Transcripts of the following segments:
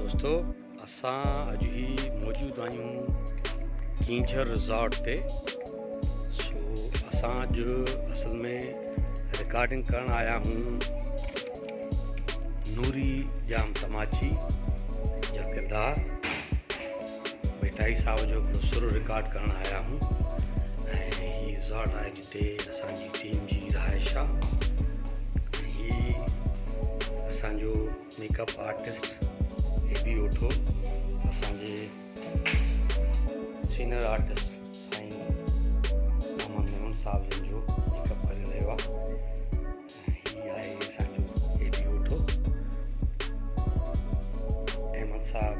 दोस्तों असां अॼु ई मौजूदु आहियूं कींझर रिज़ॉर्ट ते। सो असां अॼु असल में रिकॉर्डिंग करण आया हूँ नूरी जाम तमाची जा किरदार बेटाई साहब जो हिकिड़ो सुर रिकॉर्ड करण आया हूँ। ऐं हीअ रिज़ॉर्ट आहे जिते असांजी टीम जी रहाइश आहे। ही असांजो मेकअप आर्टिस्ट हे बि वेठो असांजे सीनियर आर्टिस्ट साईं मोहम्मद साहब जिन जो मेकअप करे रहियो आहे। हीअ आहे असांजो हे बि वेठो अहमद साहब।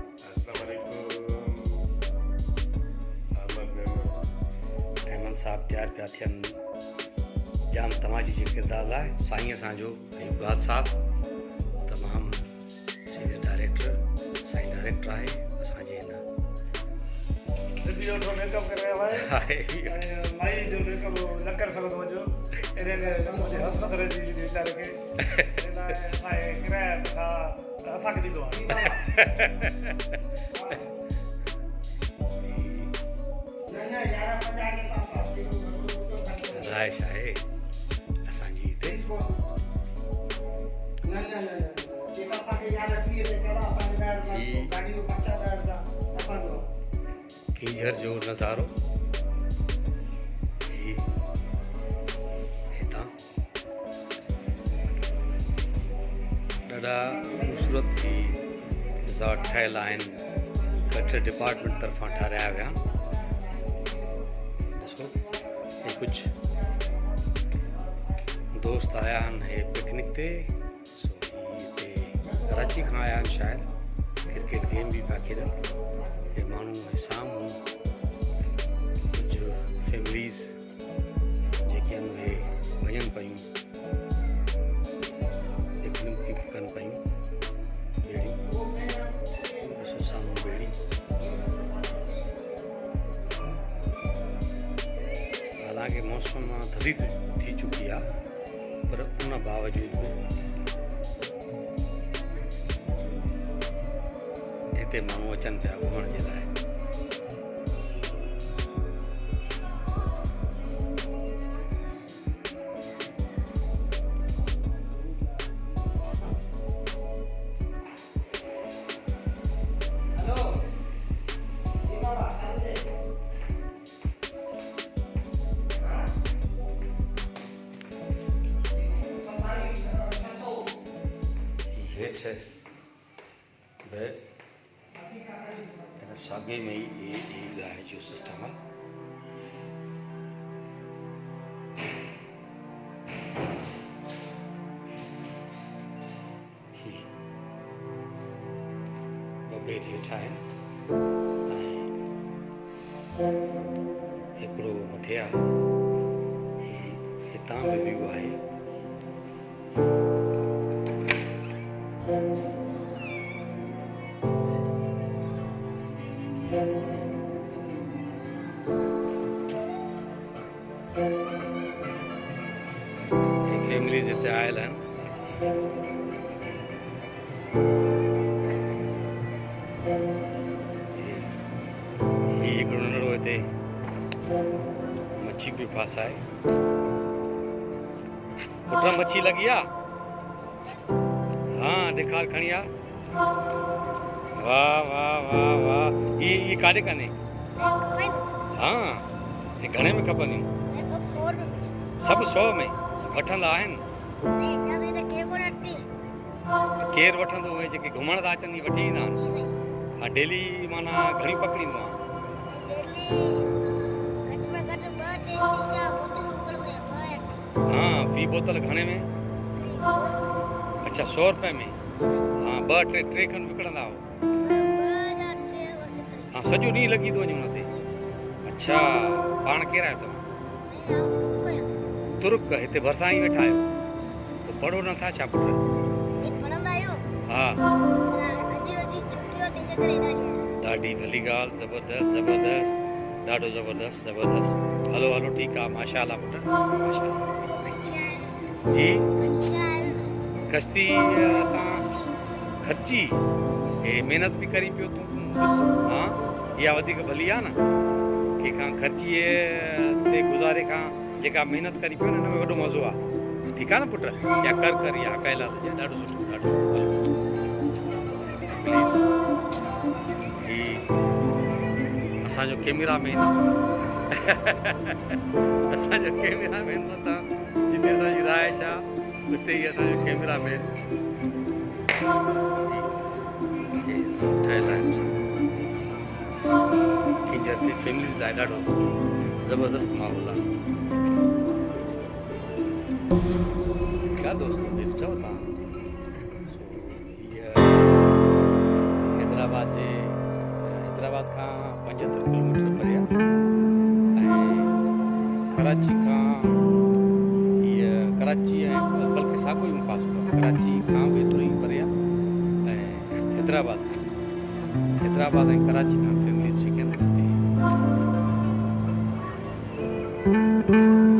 अहमद साहब तयारु पिया थियनि जाम तमाची जे किरदार लाइ। साईं असांजो अयूब साहब तमामु सीनियर डायरेक्टर साईं डायरेक्टर आहे असांजे हिन मेकअप करे रहियो आहे ऐं माई जो मेकअप न करे सघंदो हुजो इन मुंहिंजे हथ जी वीचारे खे इन लाइ असांजे किराया पैसा असांखे ॾींदो आहे। रहाइश आहे असांजी हिते। कींझर जो नज़ारो हितां ॾाढा ख़ूबसूरत ही रिज़ॉर्ट ठहियल आहिनि। कल्चर डिपार्टमेंट तरफ़ां ठाहिराया विया। ॾिसो हे कुझु दोस्त आया आहिनि हे पिकनिक ते। सो हिते कराची खां आया आहिनि शायदि क्रिकेट गेम बि पिया खेॾनि। हे माण्हू साम्हूं कुझु फैमिलीज़ जेके आहिनि उहे वञनि पियूं पिकनिक कनि पियूं। ॿेड़ी ॾिसो साम्हूं ॿेड़ी। हालांकि मौसम थधी थी चुकी आहे पर उन बावजूद बि हिते माण्हू अचनि पिया घुमण जे लाइ। हेठि हिन साॻे में ई आहे जो सिस्टम आहे। ॿ बेड हेठि आहिनि ऐं हिकिड़ो मथे आहे। हितां बि व्यू आहे। फैमिलीज़ हिते आयल आहिनि। हीअ हिकिड़ो नंढड़ो हिते मच्छी पियो फासाए। पुट मच्छी लॻी आहे? हा ॾेखार खणी आ। वाह वाह वाह वाह। ये काॾे कान्हे? हा हे घणे में खपंदियूं? सभु 100 में वठंदा आहिनि। केरु वठंदो? उहे जेके घुमण था अचनि वठी ईंदा आहिनि। हा डेली माना घणी पकड़ींदो आहे? हाँ फी बोतल घणे में? अच्छा 100 रुपए में। हाँ 2 टे खनि विकिणंदा हो। हाँ सॼो ॾींहुं लॻी थो वञे हुन ते। अच्छा पाण केरु आहियो तव्हां? तुर्क हिते भरिसां ई वेठा आहियो। पोइ पढ़ो नथा छा पुट? हा ॾाढी भली ॻाल्हि। ज़बरदस्त ज़बरदस्त ॾाढो ज़बरदस्त ज़बरदस्त। हलो हलो ठीकु आहे माशाल्लाह पुट माशाल्लाह। जी कश्ती असां खर्ची हे महिनत बि करी पियो तूं ॾिस हा इहा वधीक भली आहे न कंहिंखां ख़र्चीअ ते गुज़ारे खां जेका महिनत करी पियो न हिन में वॾो मज़ो आहे ठीकु आहे न पुटु या कर या हकाइला हुजे ॾाढो सुठो ॾाढो प्लीज़ ही असांजो कैमरामैन असांजो कैमरामैन मथां जिते असांजी राइश आहे उते ई असांजो कैमरामैन ठहियल आहे खींजर ते फैमिली लाइ ॾाढो ज़बरदस्त माहौल आहे क्या दोस्तों ॾिठो तव्हां हीअ हैदराबाद खां 75 किलोमीटर परे आहे ऐं कराची खां हीअ कराची ऐं बल्कि साॻियो ई मुफ़ासिलो आहे कराची खां बि एतिरो ई परे आहे ऐं हैदराबाद ऐं कराची खां फैमिलीज़ जेके आहिनि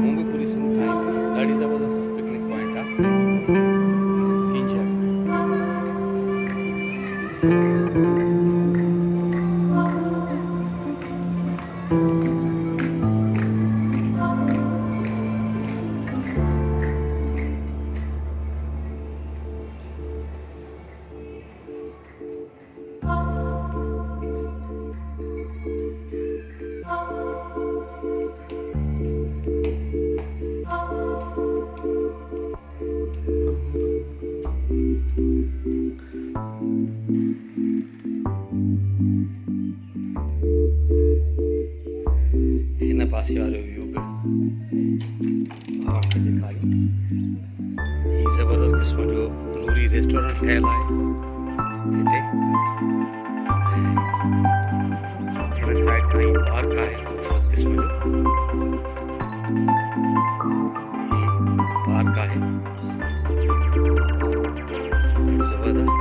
मूं बि पूरी सिंध खां ॾाढी ज़बरदस्त पिकनिक पॉइंट आहे कींझर हिन पासे वारो व्यू बि ॾेखारियो हीअ ज़बरदस्त क़िस्म जो नूरी रेस्टोरेंट ठहियल आहे हिते हिन साइड खां ई पार्क आहे ख़ूबसूरत क़िस्म जो पार्क आहे ज़बरदस्त